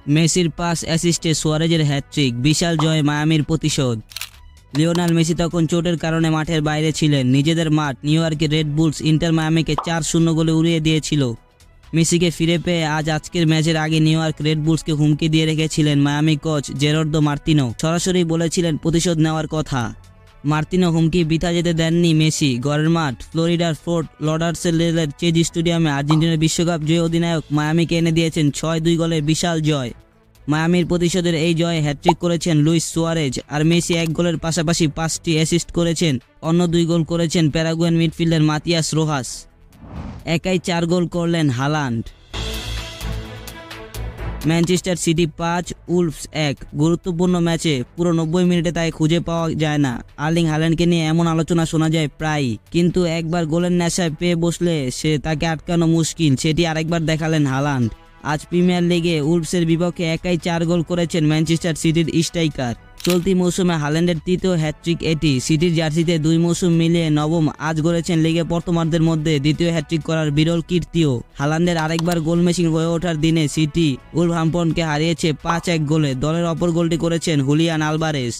মেসির pass অ্যাসিস্টে সুয়ারেজের hat trick, বিশাল জয় মায়ামির প্রতিশোধ। Lionel Messi তখন চোটের কারণে মাঠের বাইরে ছিলেন। নিজেদের মাঠ নিউ ইয়র্কের রেড বুলস ইন্টার মায়ামিকে 4-0 গোলে উড়িয়ে দিয়েছিল। মেসিকে ফিরে পেয়ে আজকের ম্যাচের আগে নিউ ইয়র্ক রেড বুলসকে হুমকি দিয়ে রেখেছিলেন মায়ামি কোচ জেরার্ডো মার্তিনো। সরাসরি বলেছিলেন প্রতিশোধ নেওয়ার কথা। মার্তিনো হুমকি বৃথা যেতে দেননি মেসি। ঘরের মাঠ ফ্লোরিডার ফোর্ট লডারসেলের চেজ স্টেডিয়ামে আর্জেন্টিনার বিশ্বকাপ জয়ী অধিনায়ক মায়ামিকে এনে দিয়েছেন 6-2 গোলের বিশাল জয়। মায়ামির প্রতিশোধের এই জয়ে হ্যাটট্রিক করেছেন লুইস সুয়ারেজ, আর মেসি 1 গোলের পাশাপাশি 5টি অ্যাসিস্ট করেছেন। অন্য 2 গোল করেছেন প্যারাগুয়ান মিডফিল্ডার মাতিয়াস রোহাস। একাই 4 গোল করলেন হালান্ড। Manchester city 5 wolves 1। গুরুত্বপূর্ণ ম্যাচে পুরো 90 মিনিটে তাই খুঁজে পাওয়া যায় না। আর্লিং হাল্যান্ডকে নিয়ে এমন আলোচনা শোনা যায় প্রায়ই, কিন্তু একবার গোলের নেশায় পেয়ে বসলে তাকে আটকানো মুশকিল, সেটি আরেকবার দেখালেন হালান্ড। আজ প্রিমিয়ার লিগে উলফসের বিপক্ষে একাই 4 গোল করেছেন ম্যানচেস্টার সিটির স্ট্রাইকার। চলতি মৌসুমে হাল্যান্ডের 3য় হ্যাটট্রিক এটি। সিটির জার্সিতে 2 মৌসুম মিলিয়ে 9ম। আজ গড়েছেন লিগে প্রথমার্ধের মধ্যে 2য় হ্যাটট্রিক করার বিরল কীর্তিও। হাল্যান্ডের আরেকবার গোল মেশিন হয়ে ওঠার দিনে সিটি উলভারহ্যাম্পটনকে হারিয়েছে 5-1 গোলে। দলের অপর গোলটি করেছেন হুলিয়ান আলভারেজ।